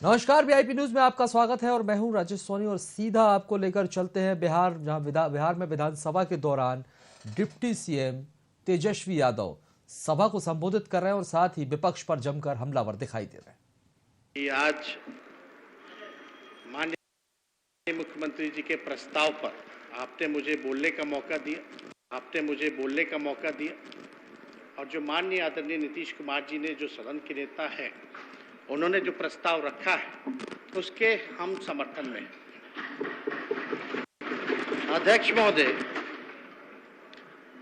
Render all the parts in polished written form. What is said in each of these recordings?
नमस्कार। VIP news में आपका स्वागत है और मैं हूं राजेश सोनी और सीधा आपको लेकर चलते हैं बिहार, जहां बिहार में विधानसभा के दौरान डिप्टी सीएम तेजस्वी यादव सभा को संबोधित कर रहे हैं और साथ ही विपक्ष पर जमकर हमलावर दिखाई दे रहे हैं। आज माननीय मुख्यमंत्री जी के प्रस्ताव पर आपने मुझे बोलने का मौका दिया और जो माननीय आदरणीय नीतीश कुमार जी ने, जो सदन के नेता हैं, उन्होंने जो प्रस्ताव रखा है उसके हम समर्थन में हैं। अध्यक्ष महोदय,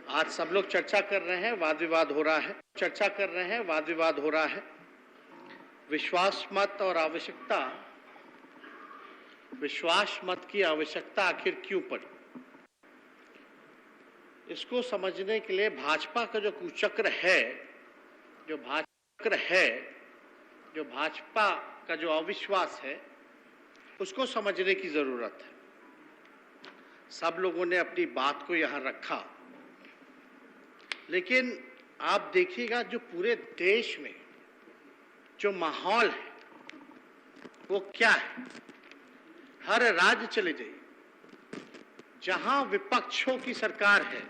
आज सब लोग चर्चा कर रहे हैं, वाद विवाद हो रहा है। विश्वास मत की आवश्यकता आखिर क्यों पड़ी, इसको समझने के लिए भाजपा का जो कुचक्र है, जो भाजपा का जो अविश्वास है, उसको समझने की जरूरत है। सब लोगों ने अपनी बात को यहां रखा, लेकिन आप देखिएगा जो पूरे देश में जो माहौल है वो क्या है। हर राज्य चले जाइए, जहां विपक्षों की सरकार है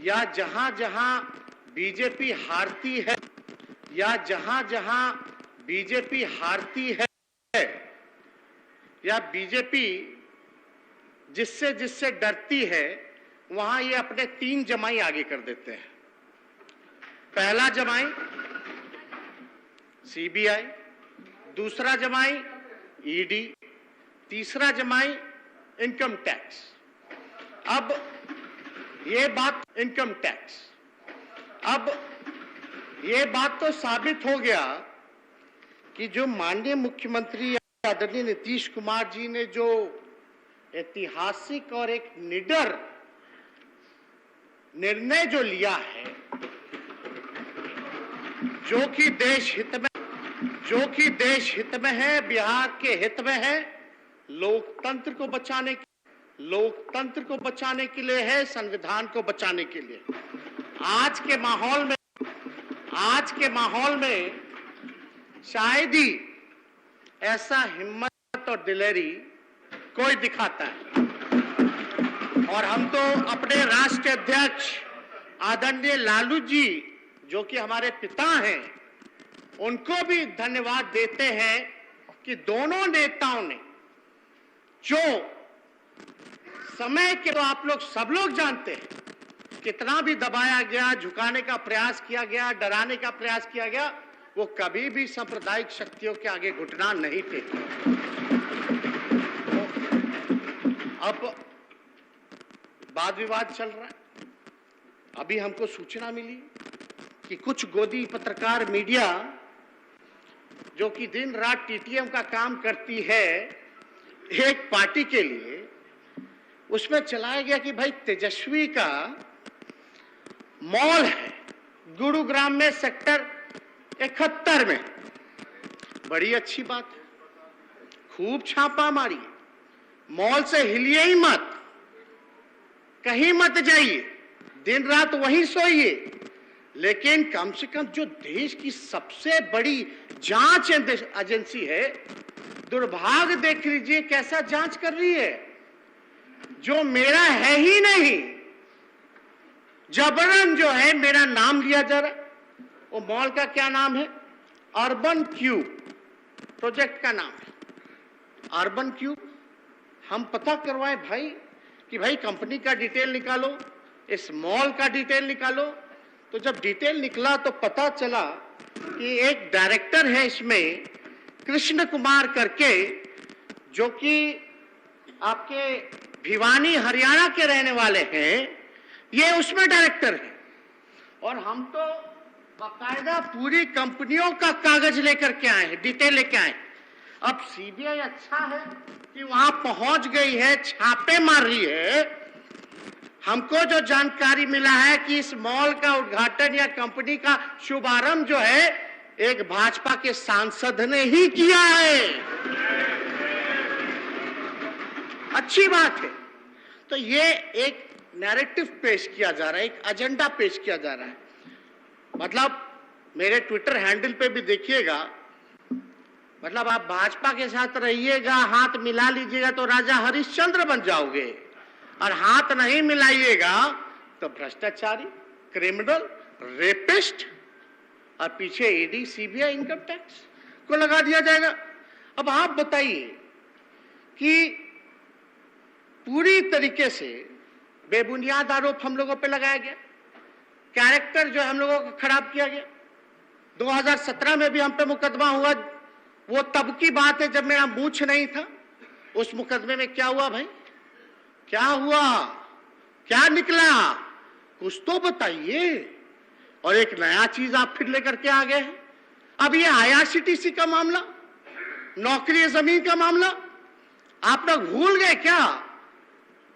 या जहां जहां बीजेपी हारती है या जहां बीजेपी हारती है या बीजेपी जिससे डरती है, वहां ये अपने 3 जमाई आगे कर देते हैं। पहला जमाई सीबीआई, दूसरा जमाई ईडी, तीसरा जमाई इनकम टैक्स। अब ये बात तो साबित हो गया कि जो माननीय मुख्यमंत्री आदरणीय नीतीश कुमार जी ने जो ऐतिहासिक और एक निडर निर्णय जो लिया है, जो कि देश हित में है, बिहार के हित में है, लोकतंत्र को बचाने के लिए है, संविधान को बचाने के लिए। आज के माहौल में शायद ही ऐसा हिम्मत और दिलेरी कोई दिखाता है। और हम तो अपने राष्ट्रीय अध्यक्ष आदरणीय लालू जी, जो कि हमारे पिता हैं, उनको भी धन्यवाद देते हैं कि दोनों नेताओं ने जो समय के, तो आप लोग सब लोग जानते हैं कितना भी दबाया गया, झुकाने का प्रयास किया गया, डराने का प्रयास किया गया, वो कभी भी सांप्रदायिक शक्तियों के आगे घुटना नहीं थे। अब वाद विवाद चल रहा है। अभी हमको सूचना मिली कि कुछ गोदी पत्रकार मीडिया, जो कि दिन रात टीटीएम का काम करती है एक पार्टी के लिए, उसमें चलाया गया कि भाई तेजस्वी का मॉल है गुरुग्राम में सेक्टर 71 में। बड़ी अच्छी बात है, खूब छापा मारी। मॉल से हिलिए ही मत, कहीं मत जाइए, दिन रात वहीं सोइए, लेकिन कम से कम जो देश की सबसे बड़ी जांच एजेंसी है, दुर्भाग्य देख लीजिए कैसा जांच कर रही है। जो मेरा है ही नहीं, जबरन जो है मेरा नाम लिया जा रहा है। वो मॉल का क्या नाम है? अर्बन क्यूब प्रोजेक्ट का नाम है, अर्बन क्यूब। हम पता करवाए भाई कि भाई कंपनी का डिटेल निकालो, इस मॉल का डिटेल निकालो। तो जब डिटेल निकला तो पता चला कि एक डायरेक्टर है इसमें, कृष्ण कुमार करके, जो कि आपके भिवानी हरियाणा के रहने वाले हैं, ये उसमें डायरेक्टर है। और हम तो बाकायदा पूरी कंपनियों का कागज लेकर के आए हैं, डिटेल लेके आए। अब सीबीआई अच्छा है कि वहां पहुंच गई है, छापे मार रही है। हमको जो जानकारी मिला है कि इस मॉल का उद्घाटन या कंपनी का शुभारंभ जो है एक भाजपा के सांसद ने ही किया है। अच्छी बात है। तो ये एक नैरेटिव पेश किया जा रहा है, एक एजेंडा पेश किया जा रहा है। मतलब मेरे ट्विटर हैंडल पे भी देखिएगा, मतलब आप भाजपा के साथ रहिएगा, हाथ मिला लीजिएगा तो राजा हरिश्चंद्र बन जाओगे, और हाथ नहीं मिलाइएगा तो भ्रष्टाचारी, क्रिमिनल, रेपिस्ट, और पीछे ईडी, सीबीआई, इनकम टैक्स को लगा दिया जाएगा। अब आप बताइए कि पूरी तरीके से बेबुनियाद आरोप हम लोगों पे लगाया गया, कैरेक्टर जो हम लोगों का खराब किया गया। 2017 में भी हम पे मुकदमा हुआ, वो तब की बात है जब मेरा मूछ नहीं था। उस मुकदमे में क्या हुआ भाई, क्या हुआ, क्या निकला, कुछ तो बताइए। और एक नया चीज आप फिर लेकर के आ गए हैं। अब ये IRCTC का मामला, नौकरी जमीन का मामला, आप लोग भूल गए क्या?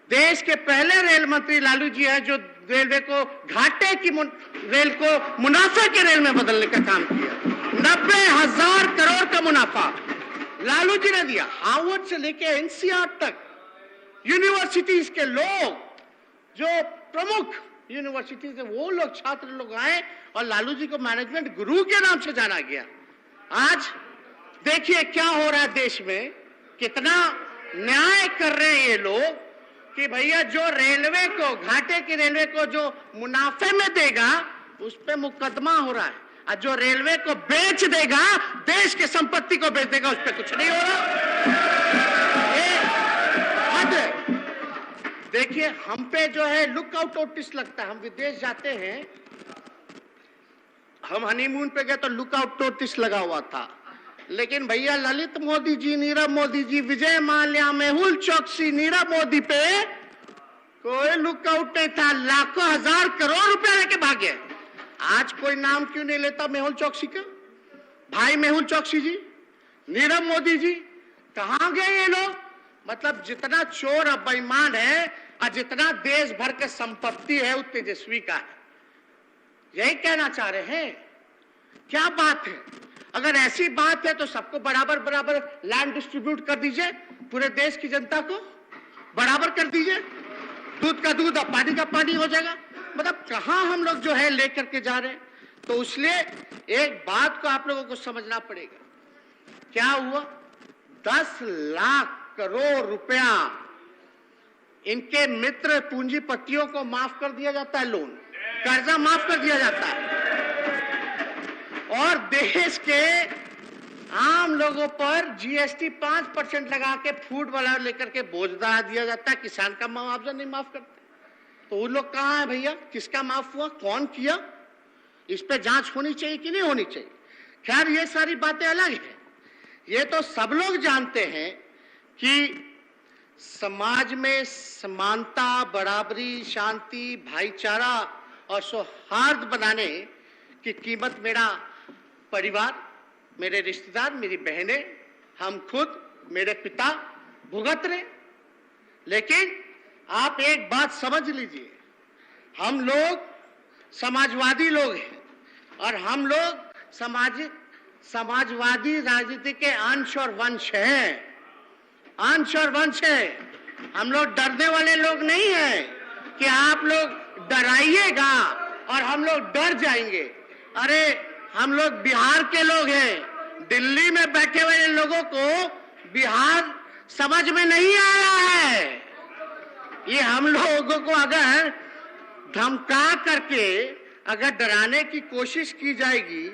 देश के पहले रेल मंत्री लालू जी हैं जो रेलवे को घाटे की रेल को मुनाफे के रेल में बदलने का काम किया। 90,000 करोड़ का मुनाफा लालू जी ने दिया। हार्वर्ड से लेके NCR तक यूनिवर्सिटीज के लोग, जो प्रमुख यूनिवर्सिटीज है, वो लोग, छात्र लोग आए और लालू जी को मैनेजमेंट गुरु के नाम से जाना गया। आज देखिए क्या हो रहा है देश में, कितना न्याय कर रहे हैं ये लोग कि भैया जो रेलवे को, घाटे की रेलवे को जो मुनाफे में देगा उस पे मुकदमा हो रहा है, और जो रेलवे को बेच देगा, देश की संपत्ति को बेच देगा, उस पे कुछ नहीं हो रहा। ये हद है। देखिए हम पे जो है लुकआउट नोटिस लगता है। हम विदेश जाते हैं, हम हनीमून पे गए तो लुकआउट नोटिस लगा हुआ था, लेकिन भैया ललित मोदी जी, नीरव मोदी जी, विजय माल्या, मेहुल चौकसी, नीरव मोदी पे कोई लुकआउट नहीं था। लाखों हजार करोड़ रुपए लेके भागे। आज कोई नाम क्यों नहीं लेता मेहुल चौकसी का? भाई मेहुल चौकसी जी, नीरव मोदी जी, कहां गए ये लोग? मतलब जितना चोर और बेईमान है और जितना देश भर के संपत्ति है, वो तेजस्वी का है। यही कहना चाह रहे हैं। क्या बात है? अगर ऐसी बात है तो सबको बराबर बराबर लैंड डिस्ट्रीब्यूट कर दीजिए, पूरे देश की जनता को बराबर कर दीजिए, दूध का दूध और पानी का पानी हो जाएगा। मतलब कहां हम लोग जो है लेकर के जा रहे हैं। तो इसलिए एक बात को आप लोगों को समझना पड़ेगा। क्या हुआ? 10 लाख करोड़ रुपया इनके मित्र पूंजीपतियों को माफ कर दिया जाता है, लोन, कर्जा माफ कर दिया जाता है, और देश के आम लोगों पर GST 5% लगा के फूड वाला लेकर के बोझ डाल दिया जाता है। किसान का मुआवजा नहीं माफ करते। तो वो लोग कहां है भैया? किसका माफ हुआ, कौन किया? इस पे जांच होनी चाहिए कि नहीं होनी चाहिए? खैर ये सारी बातें अलग है। ये तो सब लोग जानते हैं कि समाज में समानता, बराबरी, शांति, भाईचारा और सौहार्द बनाने की कीमत मेरा परिवार, मेरे रिश्तेदार, मेरी बहनें, हम खुद, मेरे पिता भुगत रहे। लेकिन आप एक बात समझ लीजिए, हम लोग समाजवादी लोग हैं और हम लोग समाजवादी राजनीति के अंश और वंश हैं, अंश और वंश है। हम लोग डरने वाले लोग नहीं हैं कि आप लोग डराइएगा और हम लोग डर जाएंगे। अरे हम लोग बिहार के लोग हैं। दिल्ली में बैठे हुए लोगों को बिहार समझ में नहीं आ रहा है। ये हम लोगों को अगर धमका करके अगर डराने की कोशिश की जाएगी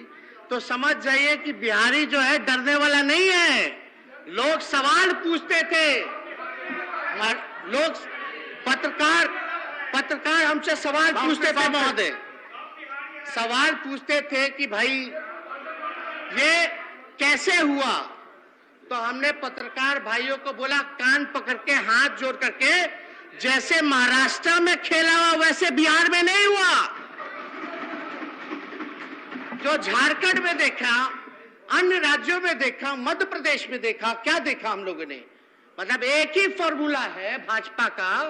तो समझ जाइए कि बिहारी जो है डरने वाला नहीं है। लोग सवाल पूछते थे, लोग पत्रकार हमसे सवाल पूछते थे महोदय, सवाल पूछते थे कि भाई ये कैसे हुआ? तो हमने पत्रकार भाइयों को बोला, कान पकड़ के हाथ जोड़ करके, जैसे महाराष्ट्र में खेला हुआ वैसे बिहार में नहीं हुआ। जो झारखंड में देखा, अन्य राज्यों में देखा, मध्य प्रदेश में देखा, क्या देखा हम लोगों ने? मतलब एक ही फॉर्मूला है भाजपा का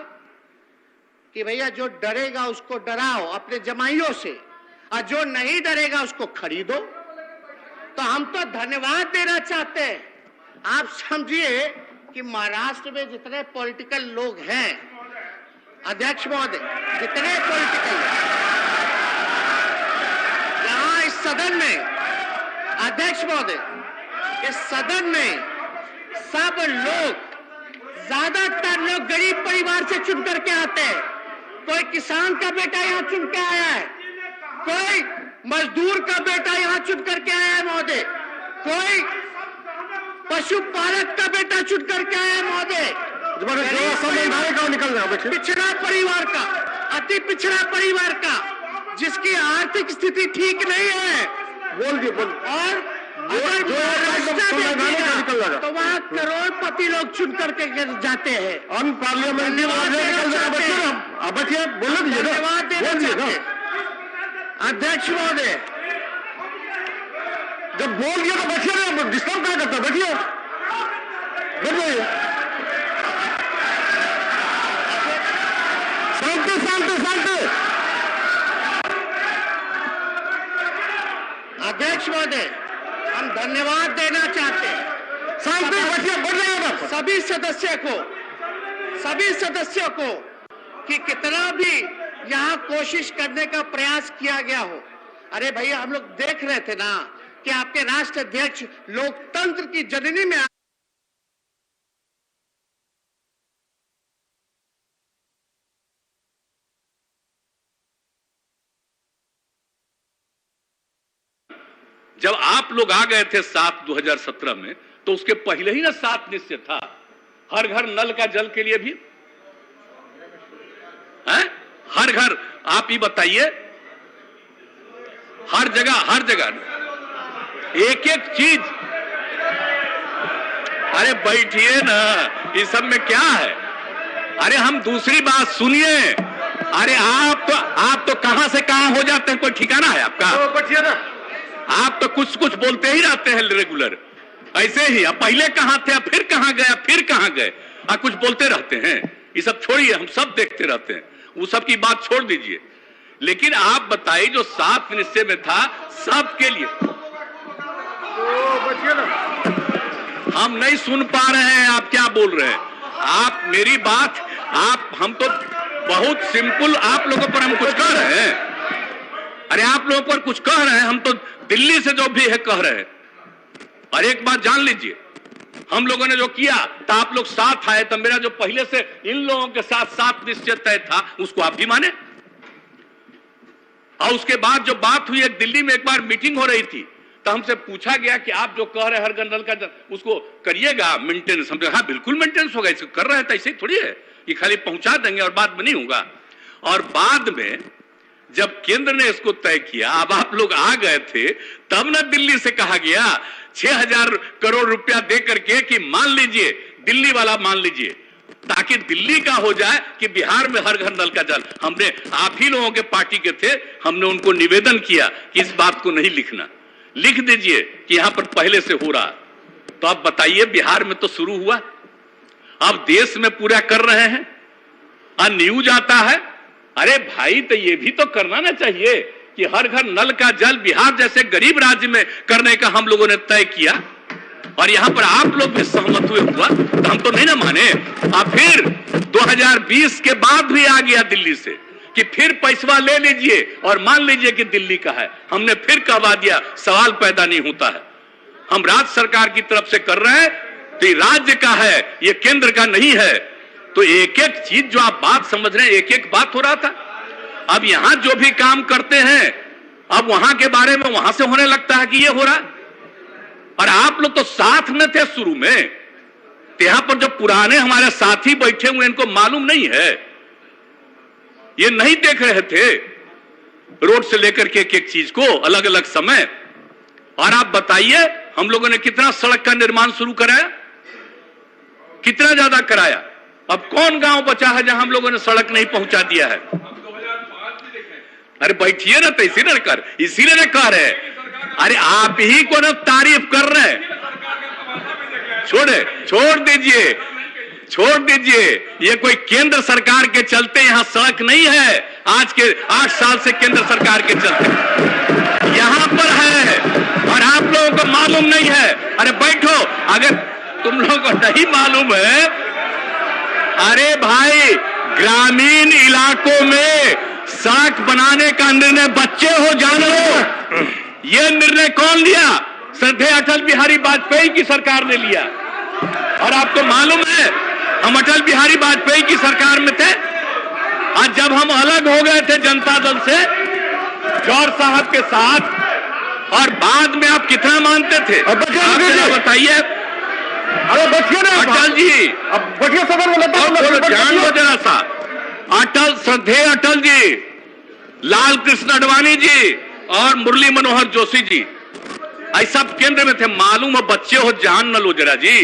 कि भैया जो डरेगा उसको डराओ अपने जमाइयों से, और जो नहीं डरेगा उसको खरीदो। तो हम तो धन्यवाद देना चाहते हैं। आप समझिए कि महाराष्ट्र में जितने पॉलिटिकल लोग हैं, अध्यक्ष महोदय, जितने पॉलिटिकल यहाँ इस सदन में, अध्यक्ष महोदय, इस सदन में सब लोग, ज्यादातर लोग गरीब परिवार से चुन करके आते हैं। कोई किसान का बेटा यहाँ चुन के आया है, कोई मजदूर का बेटा यहाँ चुन करके आया है महोदय, कोई पशुपालक का बेटा चुन करके आया है महोदय, पिछड़ा परिवार का, अति पिछड़ा परिवार का, जिसकी आर्थिक स्थिति ठीक नहीं है, और अगर तो वहाँ करोड़पति लोग चुन करके जाते हैं। हम पार्लियामेंट्री धन्यवाद देना चाहते हैं अध्यक्ष महोदय। जब बोल दिया तो बैठिए ना, डिस्टर्ब क्या करता, बैठिए बैठ जाइए। शांति शांति शांति। अध्यक्ष महोदय, हम धन्यवाद देना चाहते हैं शांति बैठिए, बैठ जाइए सभी सदस्यों को कि कितना भी यहाँ कोशिश करने का प्रयास किया गया हो। अरे भैया, हम लोग देख रहे थे ना कि आपके राष्ट्र अध्यक्ष लोकतंत्र की जननी में जब आप लोग आ गए थे 7/2017 में, तो उसके पहले ही ना 7 निश्चय था हर घर नल का जल के लिए भी है? हर घर, आप ही बताइए, हर जगह एक एक चीज। अरे बैठिए ना, इस सब में क्या है? अरे हम दूसरी बात सुनिए। अरे आप तो कहां से कहां हो जाते हैं, कोई ठिकाना है आपका? बैठिए ना। आप तो कुछ कुछ बोलते ही रहते हैं रेगुलर, ऐसे ही। अब पहले कहां थे, अब फिर कहां गए, फिर कहां गए, आप कुछ बोलते रहते हैं। ये सब छोड़िए, हम सब देखते रहते हैं, वो सब की बात छोड़ दीजिए। लेकिन आप बताइए, जो 7 निश्चय में था सबके लिए, हम नहीं सुन पा रहे हैं आप क्या बोल रहे हैं। आप मेरी बात, हम तो बहुत सिंपल आप लोगों पर हम कुछ कह रहे हैं। अरे आप लोगों पर कुछ कह रहे हैं, हम तो दिल्ली से जो भी है कह रहे हैं। और एक बात जान लीजिए, हम लोगों ने जो किया तो आप लोग साथ आए, तो मेरा जो पहले से इन लोगों के साथ 7 निश्चय तय था, उसको आप भी माने। और उसके बाद जो बात हुई, एक दिल्ली में एक बार मीटिंग हो रही थी, तो हमसे पूछा गया कि आप जो कह रहे हैं हर घर नल का उसको करिएगा मेंटेनेंस। हम हाँ बिल्कुल मेंटेनेंस होगा, इसको कर रहे हैं, तो ऐसे ही थोड़ी है कि खाली पहुंचा देंगे और बाद में नहीं होगा। और बाद में जब केंद्र ने इसको तय किया, अब आप लोग आ गए थे, तब ना दिल्ली से कहा गया 6000 करोड़ रुपया दे करके कि मान लीजिए, दिल्ली वाला मान लीजिए, ताकि दिल्ली का हो जाए कि बिहार में हर घर नल का जल। हमने, आप ही लोगों के पार्टी के थे, हमने उनको निवेदन किया कि इस बात को नहीं लिखना, लिख दीजिए कि यहां पर पहले से हो रहा। तो आप बताइए, बिहार में तो शुरू हुआ, अब देश में पूरा कर रहे हैं, न्यूज आता है। अरे भाई, तो ये भी तो करना ना चाहिए कि हर घर नल का जल बिहार जैसे गरीब राज्य में करने का हम लोगों ने तय किया, और यहां पर आप लोग भी सहमत हुए हुआ, तो हम तो नहीं ना माने। अब फिर 2020 के बाद भी आ गया दिल्ली से कि फिर पैसा ले लीजिए और मान लीजिए कि दिल्ली का है। हमने फिर कहवा दिया, सवाल पैदा नहीं होता है। हम राज्य सरकार की तरफ से कर रहे हैं, तो ये राज्य का है, ये केंद्र का नहीं है। तो एक एक चीज जो आप बात समझ रहे हैं, एक एक बात हो रहा था। अब यहां जो भी काम करते हैं, अब वहां के बारे में वहां से होने लगता है कि ये हो रहा। और आप लोग तो साथ में थे शुरू में, तो यहां पर जो पुराने हमारे साथी बैठे हुए, इनको मालूम नहीं है, ये नहीं देख रहे थे रोड से लेकर के एक एक चीज को अलग अलग समय। और आप बताइए, हम लोगों ने कितना सड़क का निर्माण शुरू कराया, कितना ज्यादा कराया। अब कौन गांव बचा है जहां हम लोगों ने सड़क नहीं पहुंचा दिया है? अरे बैठिए ना, तो इसीलिए ना कह रहे हैं। अरे आप ही को ना तारीफ कर रहे हैं। छोड़ दीजिए, ये कोई केंद्र सरकार के चलते यहां सड़क नहीं है। आज के 8 साल से केंद्र सरकार के चलते यहां पर है, और आप लोगों को मालूम नहीं है। अरे बैठो, अगर तुम लोगों को नहीं मालूम है, अरे भाई, ग्रामीण इलाकों में सड़क बनाने का निर्णय, बच्चे हो जानो, ये निर्णय कौन लिया? श्रद्धेय अटल बिहारी वाजपेयी की सरकार ने लिया। और आपको मालूम है हम अटल बिहारी वाजपेयी की सरकार में थे, आज जब हम अलग हो गए थे जनता दल से जौहर साहब के साथ, और बाद में आप कितना मानते थे आप बताइए। अरे बचिए ना अटल जी, अब बचिए सदन में जान लो जरा सा। अटल, श्रद्धेय अटल जी, लाल कृष्ण आडवाणी जी और मुरली मनोहर जोशी जी ऐसा केंद्र में थे। मालूम हो बच्चे हो, जान न लो जरा जी।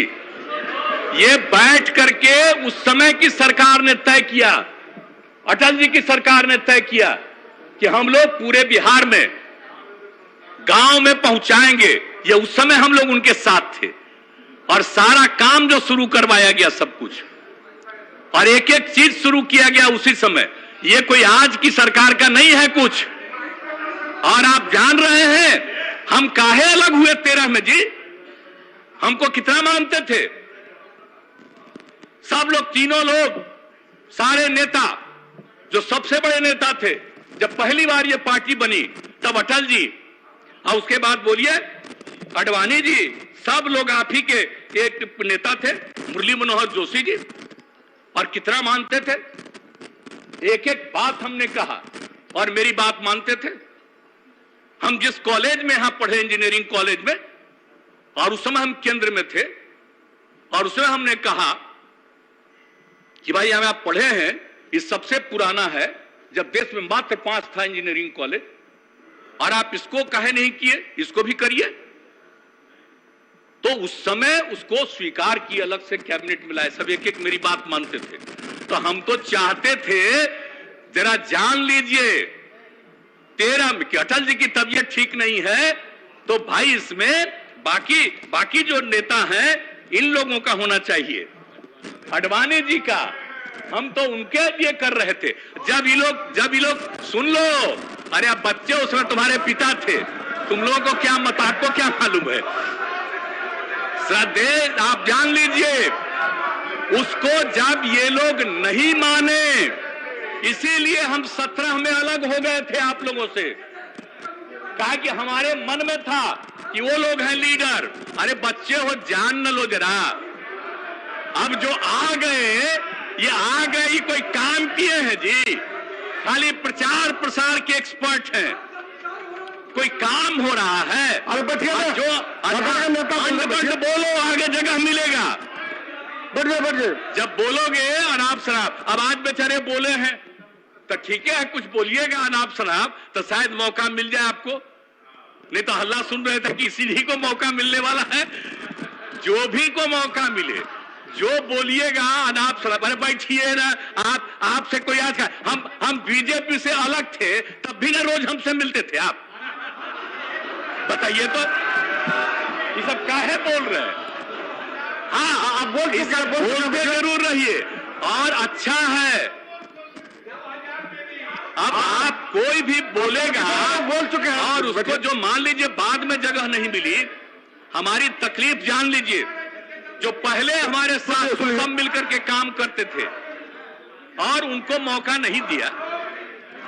ये बैठ करके उस समय की सरकार ने तय किया, अटल जी की सरकार ने तय किया कि हम लोग पूरे बिहार में गांव में पहुंचाएंगे। ये उस समय हम लोग उनके साथ थे और सारा काम जो शुरू करवाया गया सब कुछ, और एक एक चीज शुरू किया गया उसी समय। ये कोई आज की सरकार का नहीं है कुछ। और आप जान रहे हैं हम काहे अलग हुए 13 में जी? हमको कितना मानते थे सब लोग, तीनों लोग, सारे नेता, जो सबसे बड़े नेता थे जब पहली बार ये पार्टी बनी तब अटल जी, और उसके बाद बोलिए आडवाणी जी, सब लोग आप ही के एक नेता थे, मुरली मनोहर जोशी जी, और कितना मानते थे। एक एक बात हमने कहा और मेरी बात मानते थे। हम जिस कॉलेज में यहां पढ़े, इंजीनियरिंग कॉलेज में, और उस समय हम केंद्र में थे, और उसमें हमने कहा कि भाई हमें आप पढ़े हैं, ये सबसे पुराना है, जब देश में मात्र 5 था इंजीनियरिंग कॉलेज, और आप इसको काहे नहीं किए, इसको भी करिए। तो उस समय उसको स्वीकार किए, अलग से कैबिनेट मिलाए, सब एक एक मेरी बात मानते थे। तो हम तो चाहते थे जरा जान लीजिए 13 में कि अटल जी की तबीयत ठीक नहीं है, तो भाई इसमें बाकी जो नेता हैं इन लोगों का होना चाहिए, आडवाणी जी का। हम तो उनके लिए कर रहे थे। जब ये लोग सुन लो, अरे आप बच्चे उसमें तुम्हारे पिता थे, तुम लोगों को क्या मत, आपको क्या मालूम है। श्रद्धेय आप जान लीजिए, उसको जब ये लोग नहीं माने, इसीलिए हम 17 में अलग हो गए थे आप लोगों से। कहा कि हमारे मन में था कि वो लोग हैं लीडर। अरे बच्चे हो, जान न लो जरा। अब जो आ गए ये कोई काम किए हैं जी, खाली प्रचार प्रसार के एक्सपर्ट हैं, कोई काम हो रहा है। अरे बचिए जो अंड बोलो आगे जगह मिलेगा। बढ़िए जब बोलोगे अनाप शराब, अब आज बेचारे बोले हैं तो ठीक है, कुछ बोलिएगा अनाप शराब तो शायद मौका मिल जाए आपको। नहीं तो हल्ला सुन रहे थे कि इसी को मौका मिलने वाला है। जो भी को मौका मिले, जो बोलिएगा अनाप शराब, अरे बैठिए ना आपसे कोई आज का, हम बीजेपी से अलग थे तब भी ना रोज हमसे मिलते थे आप, बताइए तो ये सब काहे बोल रहे हैं। हाँ आप बोलते जरूर रहिए, और अच्छा है अब आप कोई भी बोलेगा, बोल चुके हैं, और उसको जो मान लीजिए बाद में जगह नहीं मिली, हमारी तकलीफ जान लीजिए। जो पहले हमारे साथ सब मिलकर के काम करते थे और उनको मौका नहीं दिया,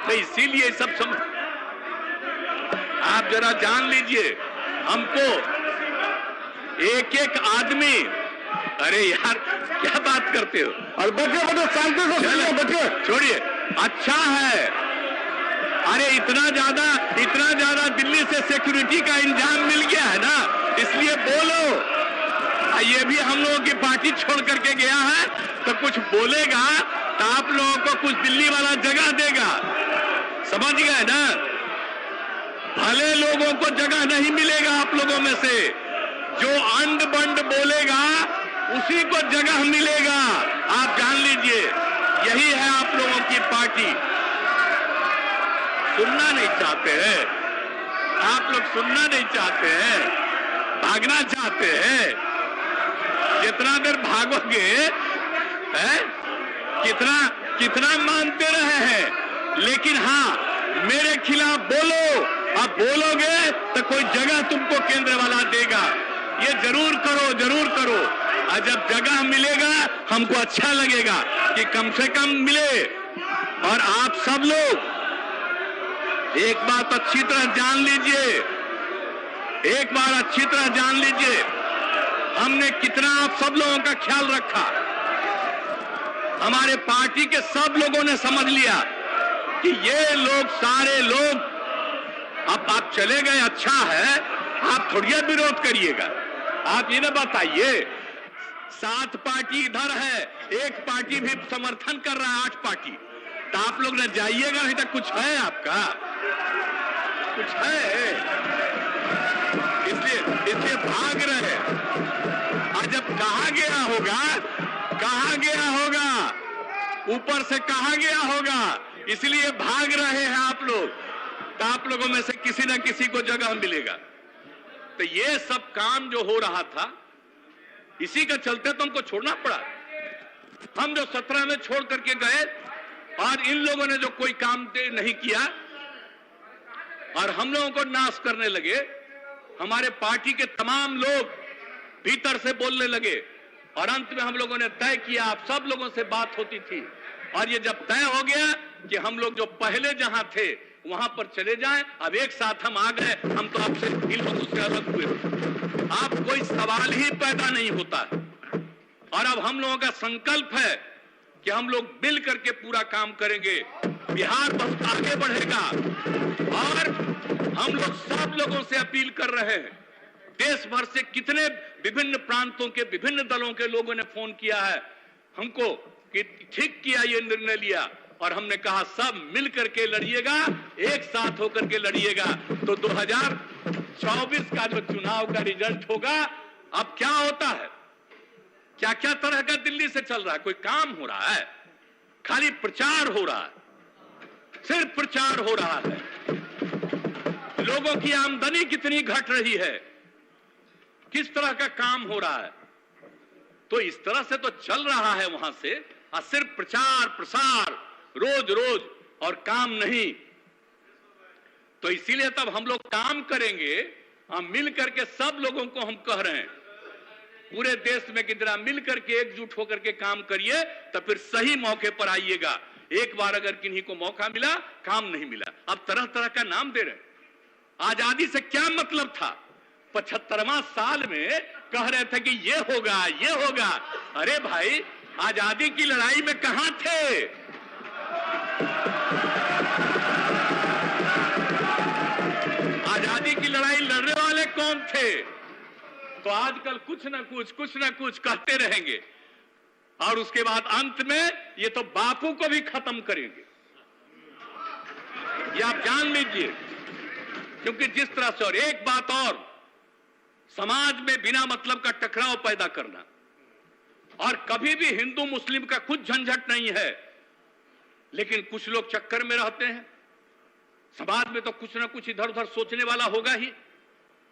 तो इसीलिए सब आप जरा जान लीजिए। हमको एक एक आदमी, अरे यार क्या बात करते हो, और बच्चे शांति से बच्चे छोड़िए। अच्छा है, अरे इतना ज्यादा दिल्ली से सिक्योरिटी का इंतजाम मिल गया है ना, इसलिए बोलो। ये भी हम लोगों की पार्टी छोड़ करके गया है, तो कुछ बोलेगा तो आप लोगों को कुछ दिल्ली वाला जगह देगा, समझ गए ना। भले लोगों को जगह नहीं मिलेगा आप लोगों में से, जो अंड बंड बोलेगा उसी को जगह मिलेगा, आप जान लीजिए। यही है आप लोगों की पार्टी। सुनना नहीं चाहते हैं आप लोग, सुनना नहीं चाहते हैं, भागना चाहते हैं। जितना देर भागोगे है, कितना मानते रहे हैं, लेकिन हाँ मेरे खिलाफ बोलो, अब बोलोगे तो कोई जगह तुमको केंद्र वाला देगा। ये जरूर करो, और जब जगह मिलेगा हमको अच्छा लगेगा कि कम से कम मिले। और आप सब लोग एक बात अच्छी तरह जान लीजिए, एक बार अच्छी तरह जान लीजिए हमने कितना आप सब लोगों का ख्याल रखा। हमारे पार्टी के सब लोगों ने समझ लिया कि ये लोग सारे लोग अब आप चले गए, अच्छा है, आप थोड़ी विरोध करिएगा। आप ये ना बताइए 7 पार्टी इधर है, एक पार्टी भी समर्थन कर रहा है, 8 पार्टी, तो आप लोग न जाइएगा, नहीं तो कुछ है आपका, कुछ है, इसलिए भाग रहे। और जब कहा गया होगा ऊपर से कहा गया होगा, इसलिए भाग रहे हैं आप लोग, तो आप लोगों में से किसी न किसी को जगह मिलेगा। तो ये सब काम जो हो रहा था इसी का चलते तो हमको छोड़ना पड़ा। हम जो 17 में छोड़ करके गए और इन लोगों ने जो कोई काम नहीं किया और हम लोगों को नाश करने लगे, हमारे पार्टी के तमाम लोग भीतर से बोलने लगे और अंत में हम लोगों ने तय किया, आप सब लोगों से बात होती थी और ये जब तय हो गया कि हम लोग जो पहले जहां थे वहां पर चले जाएं, अब एक साथ हम आ गए, हम तो आपसे इन लोगों से अलग हुए, आप कोई सवाल ही पैदा नहीं होता है। और अब हम लोगों का संकल्प है कि हम लोग मिल करके पूरा काम करेंगे, बिहार बहुत आगे बढ़ेगा। और हम लोग सब लोगों से अपील कर रहे हैं, देश भर से कितने विभिन्न प्रांतों के विभिन्न दलों के लोगों ने फोन किया है हमको कि ठीक किया, ये निर्णय लिया, और हमने कहा सब मिल करके लड़िएगा, एक साथ होकर के लड़िएगा, तो 2024 का जो चुनाव का रिजल्ट होगा। अब क्या होता है, क्या क्या तरह का दिल्ली से चल रहा है, कोई काम हो रहा है, खाली प्रचार हो रहा है, सिर्फ प्रचार हो रहा है। लोगों की आमदनी कितनी घट रही है, किस तरह का काम हो रहा है, तो इस तरह से तो चल रहा है वहां से, और सिर्फ प्रचार प्रसार रोज रोज और काम नहीं। तो इसीलिए तब हम लोग काम करेंगे, हम मिल करके सब लोगों को हम कह रहे हैं पूरे देश में कि जरा मिल करके एकजुट होकर के काम करिए, तो फिर सही मौके पर आइएगा। एक बार अगर किन्हीं को मौका मिला, काम नहीं मिला, अब तरह तरह का नाम दे रहे हैं। आजादी से क्या मतलब था, 75वां साल में कह रहे थे कि ये होगा ये होगा। अरे भाई, आजादी की लड़ाई में कहां थे? आजादी की लड़ाई लड़ने वाले कौन थे? तो आजकल कुछ ना कुछ कहते रहेंगे और उसके बाद अंत में ये तो बापू को भी खत्म करेंगे, ये आप जान लीजिए। क्योंकि जिस तरह से, और एक बात और, समाज में बिना मतलब का टकराव पैदा करना, और कभी भी हिंदू मुस्लिम का कुछ झंझट नहीं है, लेकिन कुछ लोग चक्कर में रहते हैं। समाज में तो कुछ ना कुछ इधर उधर सोचने वाला होगा ही,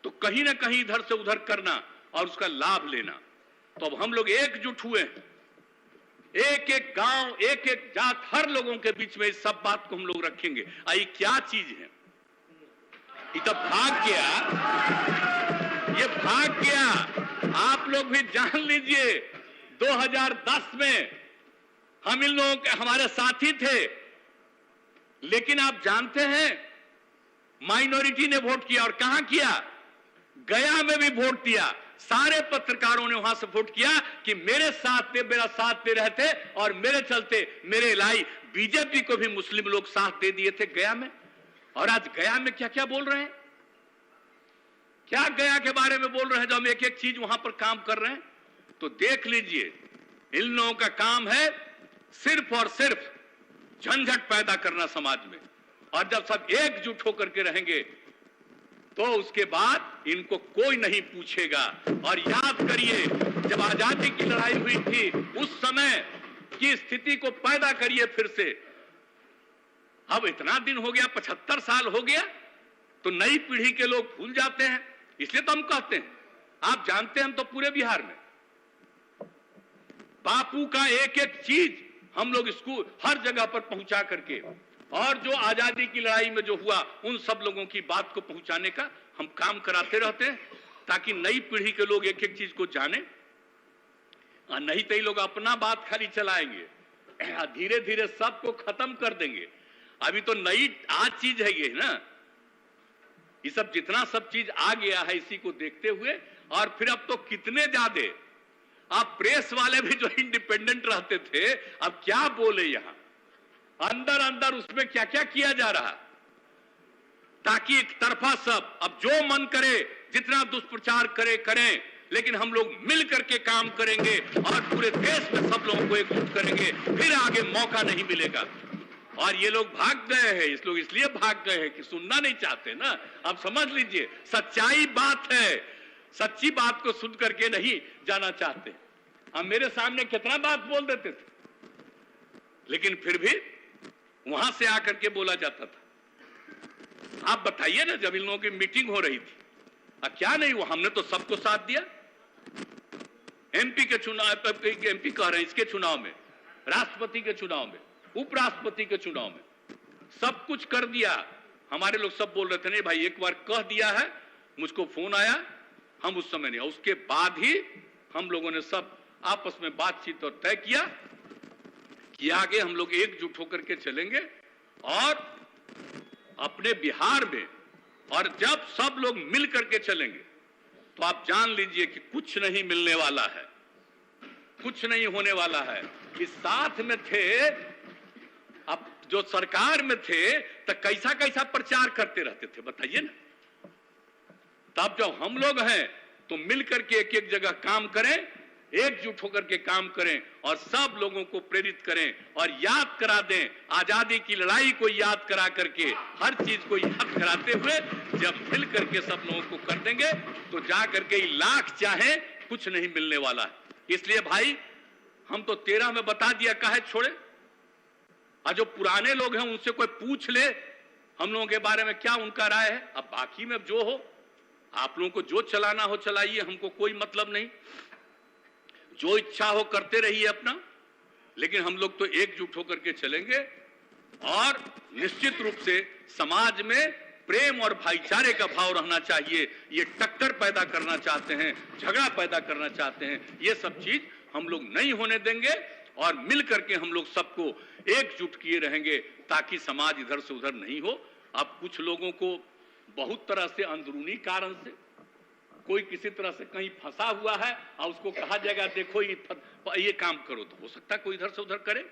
तो कहीं ना कहीं इधर से उधर करना और उसका लाभ लेना। तो अब हम लोग एकजुट हुए हैं, एक एक गांव, एक एक जात, हर लोगों के बीच में इस सब बात को हम लोग रखेंगे। आई क्या चीज है, ये तो भाग गया, ये भाग गया। आप लोग भी जान लीजिए 2010 में हम इन लोगों के, हमारे साथी थे, लेकिन आप जानते हैं माइनॉरिटी ने वोट किया, और कहां किया? गया में भी वोट दिया। सारे पत्रकारों ने वहां से वोट किया कि मेरे साथ थे, मेरा साथ दे रहे थे, और मेरे चलते मेरे लाई बीजेपी को भी मुस्लिम लोग साथ दे दिए थे गया में। और आज गया में क्या क्या बोल रहे हैं, क्या गया के बारे में बोल रहे हैं, जो हम एक एक चीज वहां पर काम कर रहे हैं। तो देख लीजिए, इन लोगों का काम है सिर्फ और सिर्फ झंझट पैदा करना समाज में। और जब सब एकजुट होकर के रहेंगे तो उसके बाद इनको कोई नहीं पूछेगा। और याद करिए, जब आजादी की लड़ाई हुई थी उस समय की स्थिति को पैदा करिए फिर से। अब इतना दिन हो गया, 75 साल हो गया, तो नई पीढ़ी के लोग भूल जाते हैं। इसलिए तो हम कहते हैं, आप जानते हैं, हम तो पूरे बिहार में बापू का एक एक चीज हम लोग स्कूल हर जगह पर पहुंचा करके, और जो आजादी की लड़ाई में जो हुआ उन सब लोगों की बात को पहुंचाने का हम काम कराते रहते हैं, ताकि नई पीढ़ी के लोग एक एक चीज को जाने। और नहीं तो ये लोग अपना बात खाली चलाएंगे, धीरे धीरे सबको खत्म कर देंगे। अभी तो नई आज चीज है ये ना, ये सब जितना सब चीज आ गया है इसी को देखते हुए, और फिर अब तो कितने ज्यादा आप प्रेस वाले भी जो इंडिपेंडेंट रहते थे अब क्या बोले, यहां अंदर अंदर उसमें क्या क्या किया जा रहा, ताकि एक तरफा सब अब जो मन करे जितना दुष्प्रचार करें, लेकिन हम लोग मिल करके काम करेंगे और पूरे देश में सब लोगों को एकजुट करेंगे, फिर आगे मौका नहीं मिलेगा। और ये लोग भाग गए हैं, इस लोग इसलिए भाग गए हैं कि सुनना नहीं चाहते ना। अब समझ लीजिए सच्चाई बात है, सच्ची बात को सुन करके नहीं जाना चाहते। हम मेरे सामने कितना बात बोल देते थे, लेकिन फिर भी वहां से आकर के बोला जाता था। आप बताइए ना, जब इन लोगों की मीटिंग हो रही थी क्या नहीं हुआ, हमने तो सबको साथ दिया। एमपी के चुनाव, एमपी कह रहे हैं इसके चुनाव में, राष्ट्रपति के चुनाव में, उपराष्ट्रपति के चुनाव में सब कुछ कर दिया। हमारे लोग सब बोल रहे थे नहीं भाई एक बार कह दिया है, मुझको फोन आया, हम उस समय नहीं, उसके बाद ही हम लोगों ने सब आपस में बातचीत और तय किया कि आगे हम लोग एकजुट होकर के चलेंगे और अपने बिहार में, और जब सब लोग मिल करके चलेंगे तो आप जान लीजिए कि कुछ नहीं मिलने वाला है, कुछ नहीं होने वाला है। इस साथ में थे, अब जो सरकार में थे तो कैसा कैसा प्रचार करते रहते थे बताइए ना। तब जब हम लोग हैं तो मिल करके एक एक जगह काम करें, एकजुट होकर के काम करें और सब लोगों को प्रेरित करें और याद करा दें, आजादी की लड़ाई को याद करा करके, हर चीज को याद कराते हुए जब मिल करके सब लोगों को कर देंगे तो जा करके लाख चाहे कुछ नहीं मिलने वाला है। इसलिए भाई हम तो 13 में बता दिया, काहे छोड़े। और जो पुराने लोग हैं उनसे कोई पूछ ले हम लोगों के बारे में क्या उनका राय है। अब बाकी में जो हो, आप लोगों को जो चलाना हो चलाइए, हमको कोई मतलब नहीं, जो इच्छा हो करते रहिए अपना, लेकिन हम लोग तो एकजुट होकर के चलेंगे और निश्चित रूप से समाज में प्रेम और भाईचारे का भाव रहना चाहिए। ये टक्कर पैदा करना चाहते हैं, झगड़ा पैदा करना चाहते हैं, ये सब चीज हम लोग नहीं होने देंगे और मिल करके हम लोग सबको एकजुट किए रहेंगे ताकि समाज इधर से उधर नहीं हो। अब कुछ लोगों को बहुत तरह से अंदरूनी कारण से कोई किसी तरह से कहीं फंसा हुआ है और उसको कहा जाएगा देखो ये काम करो, तो हो सकता है कोई इधर से उधर करे।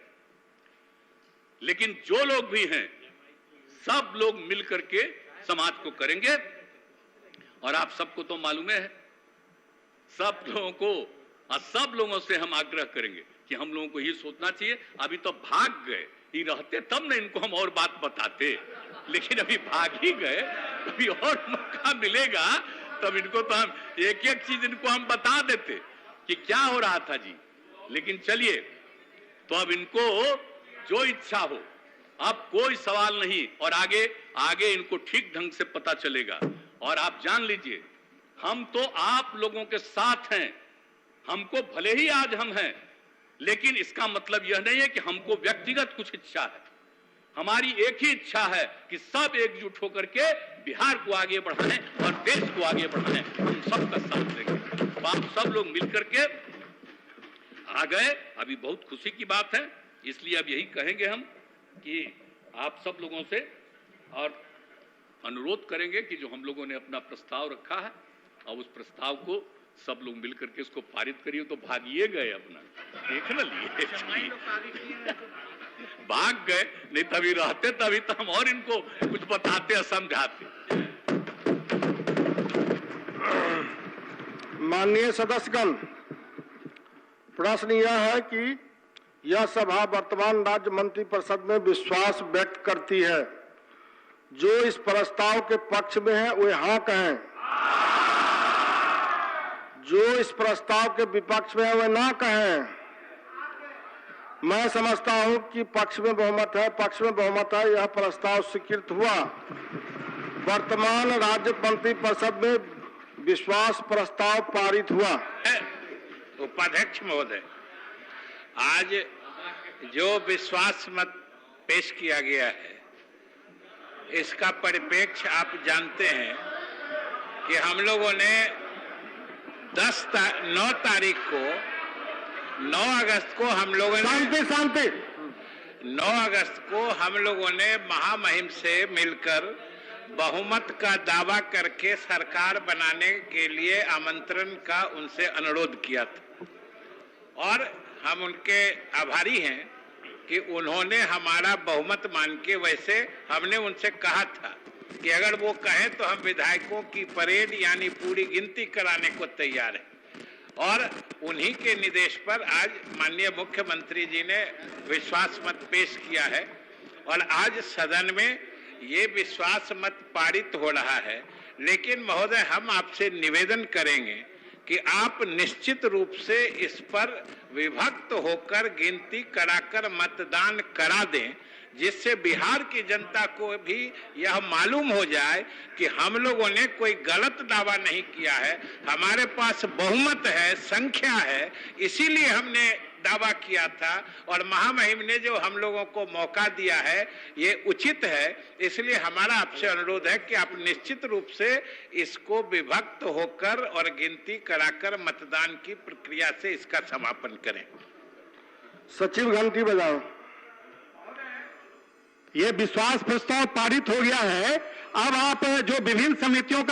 लेकिन जो लोग भी हैं सब लोग मिल करके समाज को करेंगे। और आप सबको तो मालूम है, सब लोगों को और सब लोगों से हम आग्रह करेंगे कि हम लोगों को ये सोचना चाहिए। अभी तो भाग गए, ये रहते तब ना इनको हम और बात बताते, लेकिन अभी भाग ही गए, अभी और मौका मिलेगा तब इनको तो हम एक एक चीज इनको हम बता देते कि क्या हो रहा था जी। लेकिन चलिए, तो अब इनको जो इच्छा हो, अब कोई सवाल नहीं, और आगे आगे इनको ठीक ढंग से पता चलेगा। और आप जान लीजिए हम तो आप लोगों के साथ हैं, हमको भले ही आज हम हैं, लेकिन इसका मतलब यह नहीं है कि हमको व्यक्तिगत कुछ इच्छा है। हमारी एक ही इच्छा है कि सब एकजुट होकर के बिहार को आगे बढ़ाएं और देश को आगे बढ़ाएं। हम सबका साथ देंगे। तो आप सब लोग मिलकर के आ गए, अभी बहुत खुशी की बात है। इसलिए अब यही कहेंगे हम कि आप सब लोगों से और अनुरोध करेंगे कि जो हम लोगों ने अपना प्रस्ताव रखा है और उस प्रस्ताव को सब लोग मिलकर के इसको पारित करिए। तो भागिए गए, अपना देख न लिए, भाग गए, नहीं तभी रहते, तभी तो हम और इनको कुछ बताते और समझाते। माननीय सदस्यगण, प्रश्न यह है कि यह सभा वर्तमान राज्य मंत्रिपरिषद में विश्वास व्यक्त करती है। जो इस प्रस्ताव के पक्ष में है वे हाँ कहें, जो इस प्रस्ताव के विपक्ष में है वे ना कहें। मैं समझता हूं कि पक्ष में बहुमत है, पक्ष में बहुमत है, यह प्रस्ताव स्वीकृत हुआ। वर्तमान राज्य मंत्रिपरिषद में विश्वास प्रस्ताव पारित हुआ। उपाध्यक्ष महोदय, आज जो विश्वास मत पेश किया गया है इसका परिप्रेक्ष्य आप जानते हैं कि हम लोगों ने 9 तारीख को 9 अगस्त को हम लोगों ने 9 अगस्त को हम लोगों ने महामहिम से मिलकर बहुमत का दावा करके सरकार बनाने के लिए आमंत्रण का उनसे अनुरोध किया था और हम उनके आभारी हैं कि उन्होंने हमारा बहुमत मान के, वैसे हमने उनसे कहा था कि अगर वो कहें तो हम विधायकों की परेड यानी पूरी गिनती कराने को तैयार हैं। और उन्हीं के निर्देश पर आज माननीय मुख्यमंत्री जी ने विश्वास मत पेश किया है और आज सदन में ये विश्वास मत पारित हो रहा है। लेकिन महोदय, हम आपसे निवेदन करेंगे कि आप निश्चित रूप से इस पर विभक्त होकर गिनती कराकर मतदान करा दें, जिससे बिहार की जनता को भी यह मालूम हो जाए कि हम लोगों ने कोई गलत दावा नहीं किया है, हमारे पास बहुमत है, संख्या है, इसीलिए हमने दावा किया था और महामहिम ने जो हम लोगों को मौका दिया है ये उचित है। इसलिए हमारा आपसे अनुरोध है कि आप निश्चित रूप से इसको विभक्त होकर और गिनती कराकर मतदान की प्रक्रिया से इसका समापन करें। सचिव घंटी बजाओ। ये विश्वास प्रस्ताव पारित हो गया है। अब आप जो विभिन्न समितियों का